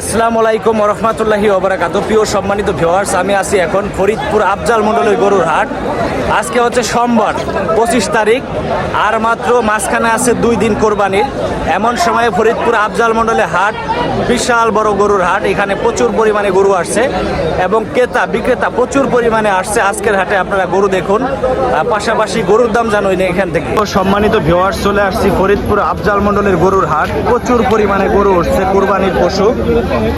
আসসালামু আলাইকুম ওয়া রাহমাতুল্লাহি ওয়া বারাকাতুহু। প্রিয় সম্মানিত ভিউয়ার্স, আমি আছি এখন ফরিদপুর আফজাল মন্ডলের গরুর হাট। আজকে হচ্ছে সোমবার 25 তারিখ, আর মাত্র মাঝখানে আছে 2 দিন কোরবানির। এমন সময়ে ফরিদপুর আফজাল মন্ডলের হাট বিশাল বড় গরুর হাট। এখানে প্রচুর পরিমাণে গরু আসছে এবং ক্রেতা বিক্রেতা প্রচুর পরিমাণে আসছে আজকের হাটে। আপনারা গরু দেখুন, পাশাপাশি গরুর দাম জানোই না এখান থেকে। সম্মানিত ভিউয়ার্স, চলে আসছি ফরিদপুর আফজাল মন্ডলের গরুর হাট। প্রচুর পরিমাণে গরু উঠছে, কোরবানির পশু।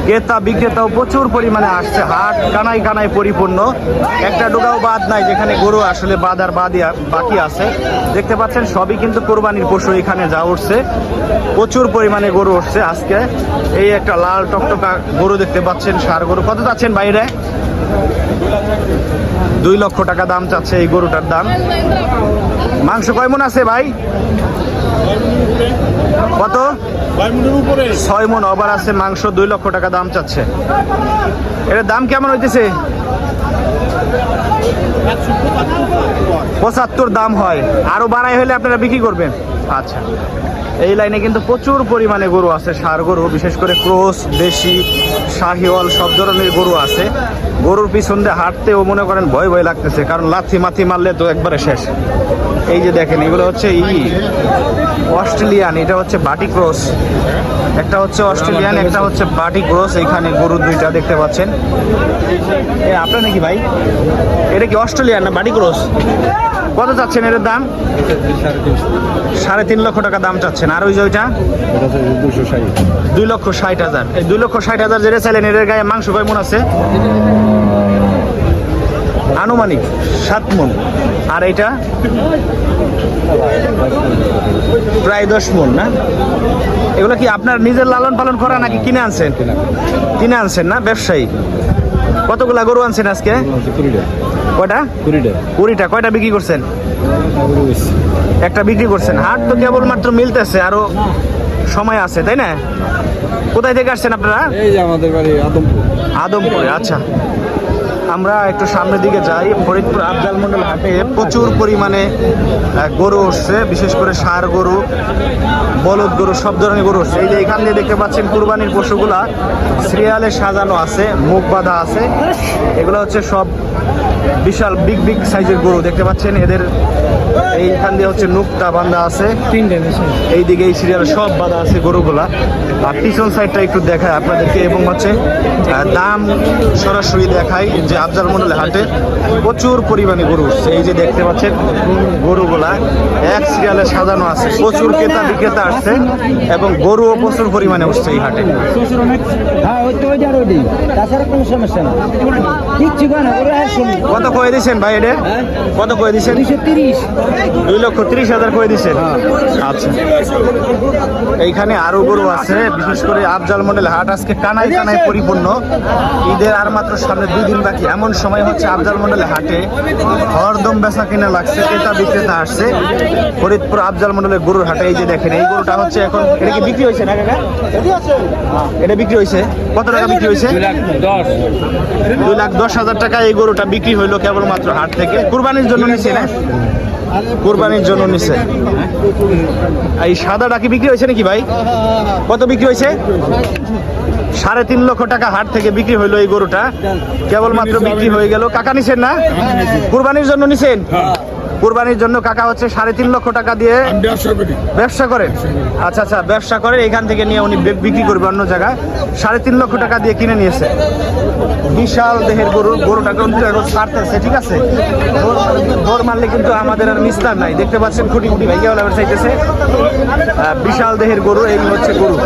ক্রেতা বিক্রেতাও প্রচুর পরিমাণে আসছে। হাট কানায় কানায় পরিপূর্ণ, একটা ডোগাও বাদ নাই যেখানে গরু আসলে বাদ আর বাকি আছে। দেখতে পাচ্ছেন সবই কিন্তু কোরবানির পশু এখানে যা উঠছে। প্রচুর পরিমাণে গরু উঠছে আজকে। এই একটা লাল টকটকা গরু দেখতে পাচ্ছেন, ষাঁড় গরু। কত চাচ্ছেন বাইরে? 2 লক্ষ টাকা দাম চাচ্ছে এই গরুটার দাম। মাংস কয় মন আছে ভাই? কত? 6 মন ওভার আছে মাংস। 2 লক্ষ টাকা দাম চাচ্ছে। এর দাম কেমন হইতেছে? 75 দাম হয়। আরো বাড়াই হলে আপনারা বিক্রি করবেন? আচ্ছা। এই লাইনে কিন্তু প্রচুর পরিমাণে গরু আছে, ষাঁড় গরু, বিশেষ করে ক্রস, দেশি, শাহিওয়াল, সব ধরনের গরু আছে। গরুর পিছন দিয়ে হাঁটতেও মনে করেন ভয় ভয় লাগতেছে, কারণ লাথি মাথি মারলে তো একবারে শেষ। এই যে দেখেন, এগুলো হচ্ছে অস্ট্রেলিয়ান, এটা হচ্ছে বাটি ক্রস। একটা হচ্ছে অস্ট্রেলিয়ান, একটা হচ্ছে বাটি ক্রস। এইখানে গরু দুইটা দেখতে পাচ্ছেন। আপনার নাকি ভাই? এটা কি অস্ট্রেলিয়ান না বাটি ক্রস? কত চাচ্ছেন এর দাম? 3.5 লক্ষ টাকা দাম চাচ্ছেন। আর ওই যে ওইটা 2,60,000। এই 2,60,000 যেটা চাইলেন, এর গায়ে মাংস কয় মন আছে? আনুমানিক 7 মন। আর এইটা প্রায় 10 মন না? এগুলো কি আপনার নিজের লালন পালন করা নাকি কিনে আনছেন? কিনে আনছেন না, ব্যবসায়ী? কতগুলা গরু আনছেন আজকে? কয়টা? 20টা। কয়টা বিক্রি করছেন? একটা বিক্রি করছেন। হাট তো কেবলমাত্র মিলতেছে, আরো সময় আছে, তাই না? কোথায় থেকে আসছেন আপনারা? এই যে আমাদের বাড়ি আদমপুরে। আচ্ছা, আমরা একটু সামনের দিকে যাই। ফরিদপুর আফজাল মন্ডল হাটে প্রচুর পরিমাণে গরু উঠছে, বিশেষ করে ষাঁড় গরু, বলদ গরু, সব ধরনের গরু উঠছে। এই যে এখান দিয়ে দেখতে পাচ্ছেন কুরবানির পশুগুলা সিরিয়ালে সাজানো আছে, মুখ বাঁধা আছে। এগুলো হচ্ছে সব বিশাল বিগ সাইজের গরু দেখতে পাচ্ছেন। এদের এইখান দিয়ে হচ্ছে নুকটা বাঁধা আছে, এইদিকে এই সিরিয়ালে সব বাঁধা আছে গরুগুলা। আর পিছন সাইডটা একটু দেখায় আপনাদেরকে, এবং হচ্ছে দাম সরাসরি দেখাই যে আফজাল মন্ডল হাটে প্রচুর পরিমাণে গরু উঠছে। এই যে দেখতে পাচ্ছেন গরুগুলা এক সিরিয়ালে সাজানো আছে। প্রচুর ক্রেতা বিক্রেতা আসছে এবং গরুও প্রচুর পরিমাণে উঠছে এই হাটে। কত কয়ে দিচ্ছেন ভাই এটা? কত কয়ে দিচ্ছেন? 2,30,000 কয়ে দিচ্ছেন। আচ্ছা, এইখানে আরো গরু আছে। বিশেষ করে আফজাল মন্ডল হাট আজকে কানায় কানায় পরিপূর্ণ। ঈদের আর মাত্র সামনে 2 দিন বাকি। এমন সময় হচ্ছে আফজাল মন্ডল হাটে হরদম বেচা কিনা লাগছে, ক্রেতা বিক্রেতা আসছে ফরিদপুর আফজাল মন্ডলের গরুর হাটে। এই যে দেখেন, এই গরুটা হচ্ছে এখন, এটা কি বিক্রি হয়েছে না কাকা? এটা বিক্রি হয়েছে কত টাকা বিক্রি হয়েছে? 2,10,000 টাকা এই গরুটা বিক্রি হইলো কেবলমাত্র হাট থেকে। কুরবানির জন্য নিচ্ছে না? কুরবানির জন্য নিচ্ছে। এই সাদাটা কি বিক্রি হয়েছে নাকি ভাই? কত বিক্রি হয়েছে? 3.5 লক্ষ টাকা হাট থেকে বিক্রি হইলো এই গরুটা, কেবলমাত্র বিক্রি হয়ে গেল। কাকা নিছেন না? কুরবানির জন্য নিছেন? কুরবানির জন্য কাকা হচ্ছে 3.5 লক্ষ টাকা দিয়ে ব্যবসা করেন। আচ্ছা আচ্ছা, ব্যবসা করে এখান থেকে নিয়ে উনি বিক্রি করবে অন্য জায়গায়। 3.5 লক্ষ টাকা দিয়ে কিনে নিয়েছে। বিশাল দেহের গরু। গরুটা কিন্তু এখন ছাড়তেছে, ঠিক আছে? দৌড় মারলে কিন্তু আমাদের আর নিস্তার নাই। দেখতে পাচ্ছেন খুঁটি ভাইয়া চাইতেছে। বিশাল দেহের গরু, এই হচ্ছে গরু।